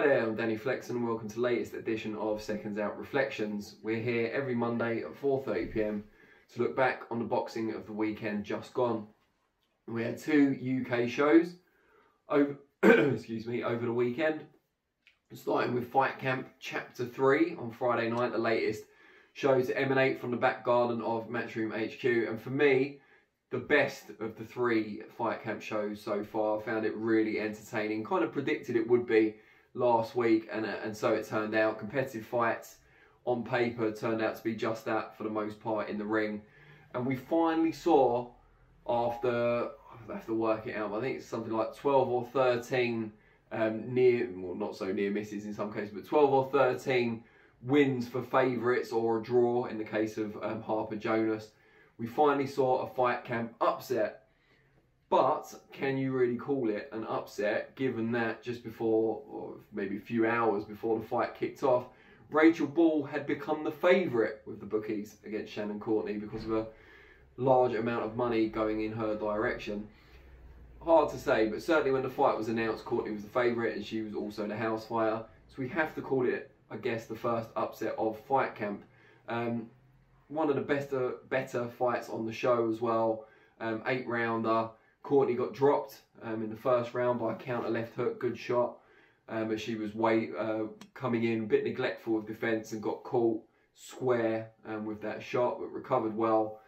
Hi there, I'm Danny Flexen and welcome to the latest edition of SecondsOut ReFLEXions. We're here every Monday at 4:30 PM to look back on the boxing of the weekend just gone. We had two UK shows over, excuse me, over the weekend, starting with Fight Camp Chapter 3 on Friday night, the latest show to emanate from the back garden of Matchroom HQ. And for me, the best of the three Fight Camp shows so far. I found it really entertaining, kind of predicted it would be last week, and so it turned out. Competitive fights on paper turned out to be just that for the most part in the ring, and we finally saw, after, I have to work it out, but I think it's something like 12 or 13 near, well, not so near misses in some cases, but 12 or 13 wins for favourites, or a draw in the case of Harper Jonas. We finally saw a Fight Camp upset. But can you really call it an upset, given that just before, or maybe a few hours before the fight kicked off, Rachel Ball had become the favourite with the bookies against Shannon Courtney because of a large amount of money going in her direction? Hard to say, but certainly when the fight was announced, Courtney was the favourite and she was also the house fighter. So we have to call it, I guess, the first upset of Fight Camp. One of the better fights on the show as well, 8-rounder. Courtney got dropped in the first round by a counter left hook, good shot, but she was coming in a bit neglectful of defence and got caught square with that shot, but recovered well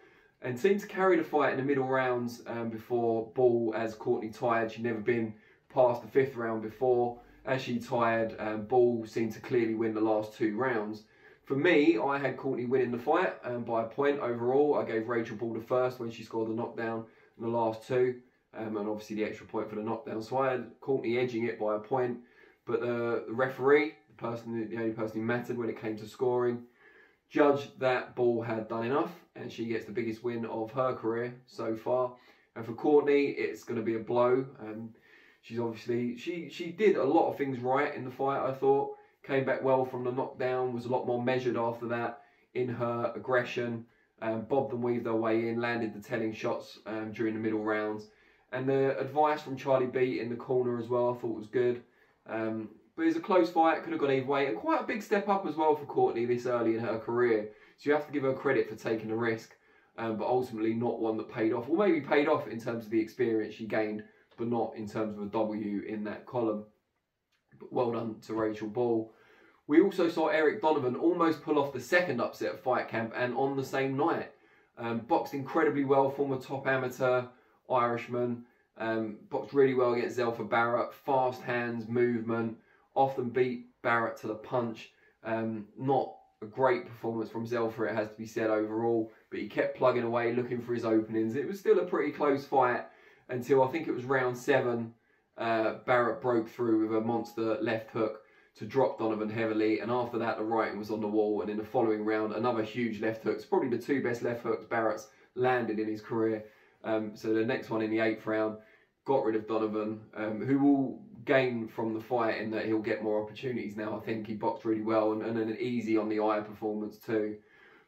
and seemed to carry the fight in the middle rounds before Ball, as Courtney tired. She'd never been past the 5th round before. As she tired, Ball seemed to clearly win the last 2 rounds. For me, I had Courtney winning the fight by a point overall. I gave Rachel Ball the first when she scored the knockdown in the last 2, and obviously the extra point for the knockdown. So I had Courtney edging it by a point, but the referee, the only person who mattered when it came to scoring, judged that Ball had done enough, and she gets the biggest win of her career so far. And for Courtney, it's going to be a blow. She's obviously, she did a lot of things right in the fight, I thought. Came back well from the knockdown, was a lot more measured after that in her aggression. Bobbed and weaved her way in, landed the telling shots during the middle rounds. And the advice from Charlie B in the corner as well, I thought was good. But it was a close fight, could have gone either way. And quite a big step up as well for Courtney this early in her career. So you have to give her credit for taking the risk, but ultimately not one that paid off. Or maybe paid off in terms of the experience she gained, but not in terms of a W in that column. But well done to Rachel Ball. We also saw Eric Donovan almost pull off the second upset of Fight Camp, and on the same night. Boxed incredibly well, former top amateur Irishman. Boxed really well against Zelfa Barrett. Fast hands, movement. Often beat Barrett to the punch. Not a great performance from Zelfa, it has to be said, overall. But he kept plugging away, looking for his openings. It was still a pretty close fight until I think it was round 7. Barrett broke through with a monster left hook to drop Donovan heavily, and after that the writing was on the wall, and in the following round another huge left hook. It's probably the 2 best left hooks Barrett's landed in his career. So the next one in the 8th round got rid of Donovan, who will gain from the fight in that he'll get more opportunities now. I think he boxed really well, and an easy on the eye performance too.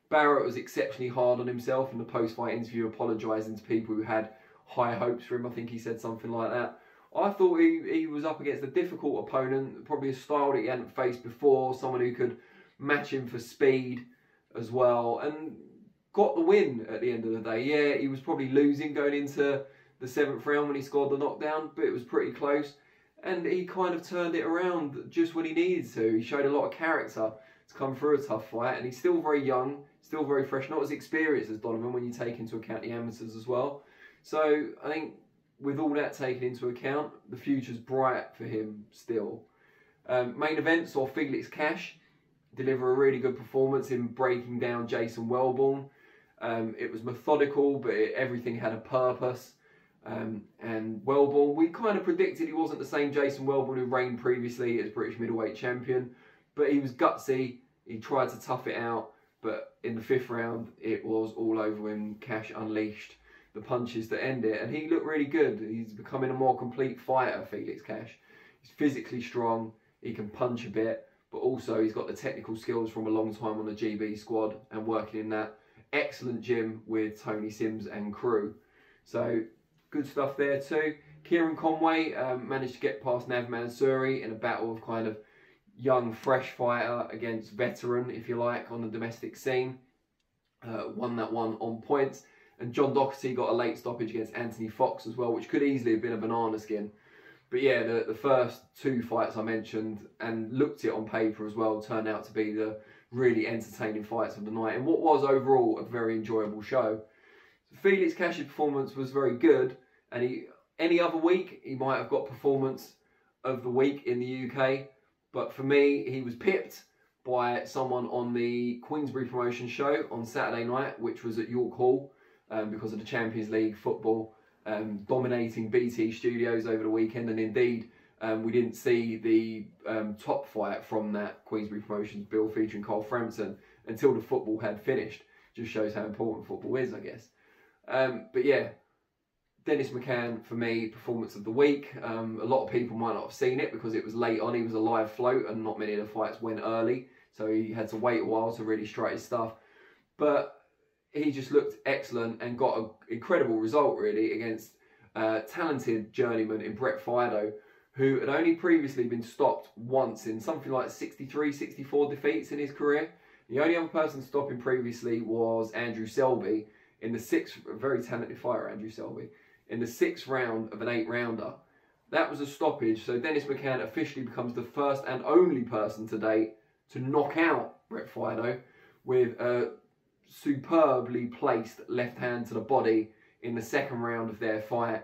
Barrett was exceptionally hard on himself in the post-fight interview, apologising to people who had high hopes for him. I think he said something like that. I thought he was up against a difficult opponent, probably a style that he hadn't faced before, someone who could match him for speed as well, and got the win at the end of the day. Yeah, he was probably losing going into the 7th round when he scored the knockdown, but it was pretty close, and he kind of turned it around just when he needed to. He showed a lot of character to come through a tough fight, and he's still very young, still very fresh, not as experienced as Donovan when you take into account the amateurs as well. So I think, with all that taken into account, the future's bright for him still. Main event saw Felix Cash deliver a really good performance in breaking down Jason Welborn. It was methodical, but everything had a purpose. And Welborn, we kind of predicted he wasn't the same Jason Welborn who reigned previously as British middleweight champion, but he was gutsy. He tried to tough it out, but in the 5th round, it was all over him. Cash unleashed the punches that end it, and he looked really good. He's becoming a more complete fighter, Felix Cash. He's physically strong, he can punch a bit, but also he's got the technical skills from a long time on the GB squad and working in that excellent gym with Tony Sims and crew. So good stuff there too. Kieran Conway managed to get past Nav Mansouri in a battle of kind of young, fresh fighter against veteran, if you like, on the domestic scene. Won that one on points. And John Doherty got a late stoppage against Anthony Fox as well, which could easily have been a banana skin. But yeah, the first two fights I mentioned, and looked it on paper as well, turned out to be the really entertaining fights of the night, and what was overall a very enjoyable show. So Felix Cash's performance was very good, and any other week he might have got performance of the week in the UK, but for me he was pipped by someone on the Queensbury promotion show on Saturday night, which was at York Hall, because of the Champions League football dominating BT studios over the weekend. And indeed, we didn't see the top fight from that Queensbury Promotions bill featuring Frampton until the football had finished. Just shows how important football is, I guess. But yeah, Dennis McCann, for me, performance of the week. A lot of people might not have seen it because it was late on. He was a live float and not many of the fights went early. So he had to wait a while to really strike his stuff. But he just looked excellent and got an incredible result, really, against talented journeyman in Brett Fido, who had only previously been stopped once in something like 63, 64 defeats in his career. The only other person to stop him previously was Andrew Selby in the sixth, a very talented fighter, Andrew Selby, in the 6th round of an 8-rounder. That was a stoppage, so Dennis McCann officially becomes the first and only person to date to knock out Brett Fido with a superbly placed left hand to the body in the 2nd round of their fight,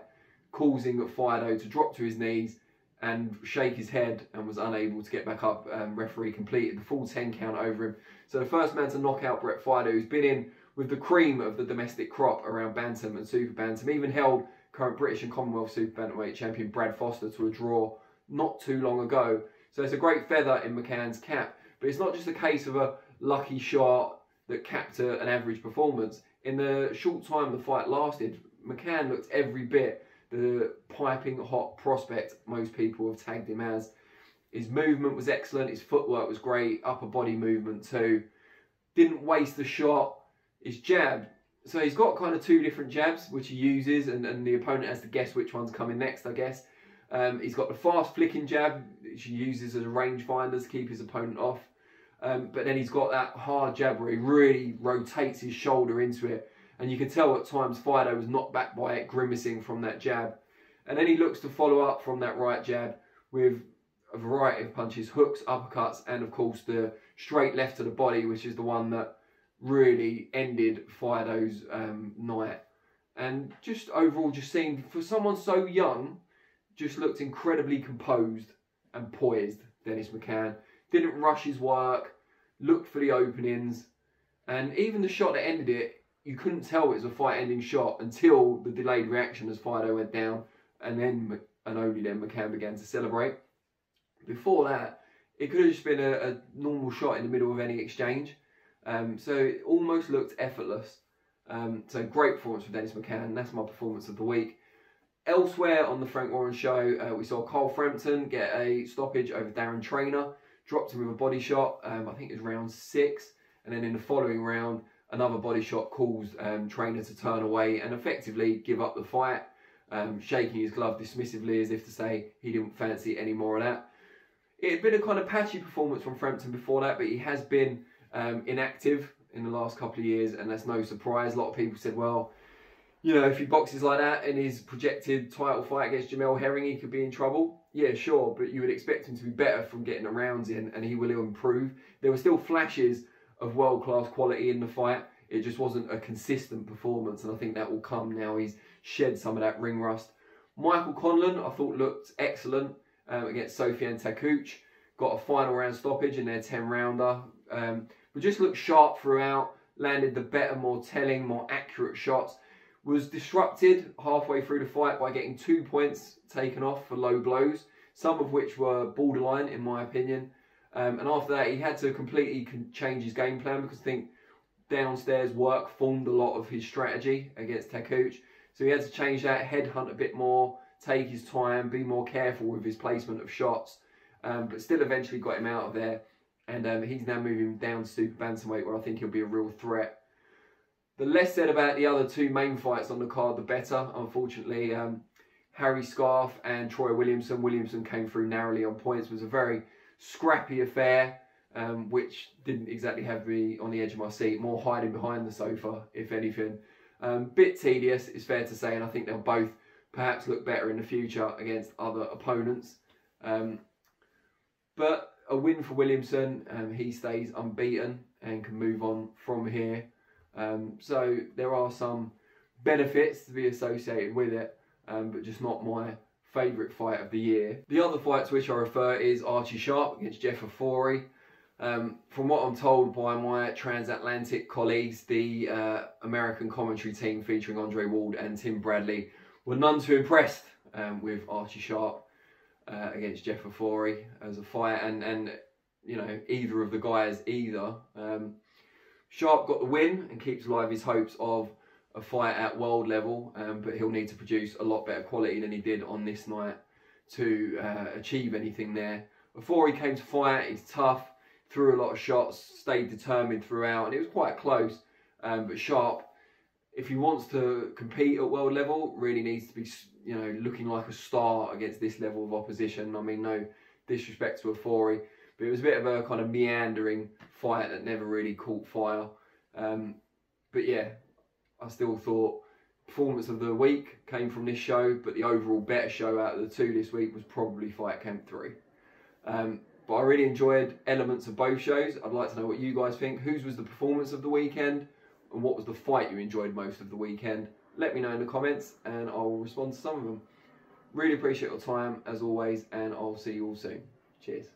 causing Fido to drop to his knees and shake his head, and was unable to get back up. Referee completed the full 10 count over him. So the first man to knock out Brett Fido, who's been in with the cream of the domestic crop around bantam and super bantam, even held current British and Commonwealth super bantamweight champion Brad Foster to a draw not too long ago. So it's a great feather in McCann's cap. But it's not just a case of a lucky shot that capped an average performance. In the short time the fight lasted, McCann looked every bit the piping hot prospect most people have tagged him as. His movement was excellent, his footwork was great, upper body movement too. Didn't waste the shot. His jab, so he's got kind of 2 different jabs which he uses, and the opponent has to guess which one's coming next, I guess. He's got the fast flicking jab, which he uses as a rangefinder to keep his opponent off. But then he's got that hard jab where he really rotates his shoulder into it. And you can tell at times Fido was knocked back by it, grimacing from that jab. And then he looks to follow up from that right jab with a variety of punches, hooks, uppercuts, and of course the straight left to the body, which is the one that really ended Fido's night. And just overall, just seemed, for someone so young, just looked incredibly composed and poised, Dennis McCann. Didn't rush his work, looked for the openings, and even the shot that ended it, you couldn't tell it was a fight-ending shot until the delayed reaction as Fido went down, and then, and only then, McCann began to celebrate. Before that, it could have just been a normal shot in the middle of any exchange, so it almost looked effortless. So great performance from Dennis McCann. That's my performance of the week. Elsewhere on the Frank Warren show, we saw Frampton get a stoppage over Darren Traynor. Dropped him with a body shot, I think it was round 6. And then in the following round, another body shot caused Traynor to turn away and effectively give up the fight, shaking his glove dismissively as if to say he didn't fancy any more of that. It had been a kind of patchy performance from Frampton before that, but he has been inactive in the last couple of years, and that's no surprise. A lot of people said, well, you know, if he boxes like that in his projected title fight against Jamel Herring, he could be in trouble. Yeah, sure, but you would expect him to be better from getting the rounds in, and he will improve. There were still flashes of world-class quality in the fight. It just wasn't a consistent performance, and I think that will come now he's shed some of that ring rust. Michael Conlon, I thought, looked excellent against Sofiane Takouch. Got a final round stoppage in their 10-rounder. But just looked sharp throughout, landed the better, more telling, more accurate shots. Was disrupted halfway through the fight by getting 2 points taken off for low blows, some of which were borderline in my opinion. And after that, he had to completely change his game plan, because I think downstairs work formed a lot of his strategy against Takouch. So he had to change that, headhunt a bit more, take his time, be more careful with his placement of shots. But still eventually got him out of there. And he's now moving down to super bantamweight, where I think he'll be a real threat. The less said about the other 2 main fights on the card, the better. Unfortunately, Harry Scarf and Troy Williamson. Williamson came through narrowly on points. It was a very scrappy affair, which didn't exactly have me on the edge of my seat, more hiding behind the sofa, if anything. Bit tedious, it's fair to say, and I think they'll both perhaps look better in the future against other opponents. But a win for Williamson, he stays unbeaten and can move on from here. So there are some benefits to be associated with it, but just not my favourite fight of the year. The other fight to which I refer is Archie Sharp against Jeff Ofori. From what I'm told by my transatlantic colleagues, the American commentary team featuring Andre Ward and Tim Bradley were none too impressed with Archie Sharp against Jeff Ofori as a fight, and you know, either of the guys either. Sharp got the win and keeps alive his hopes of a fight at world level, but he'll need to produce a lot better quality than he did on this night to achieve anything there. Before he came to fight, he's tough, threw a lot of shots, stayed determined throughout, and it was quite close. But Sharp, if he wants to compete at world level, really needs to be, you know, looking like a star against this level of opposition. I mean, no disrespect to Ofori, but it was a bit of a kind of meandering fight that never really caught fire. But yeah, I still thought performance of the week came from this show, but the overall better show out of the two this week was probably Fight Camp 3. But I really enjoyed elements of both shows. I'd like to know what you guys think. Whose was the performance of the weekend? And what was the fight you enjoyed most of the weekend? Let me know in the comments and I'll respond to some of them. Really appreciate your time as always, and I'll see you all soon. Cheers.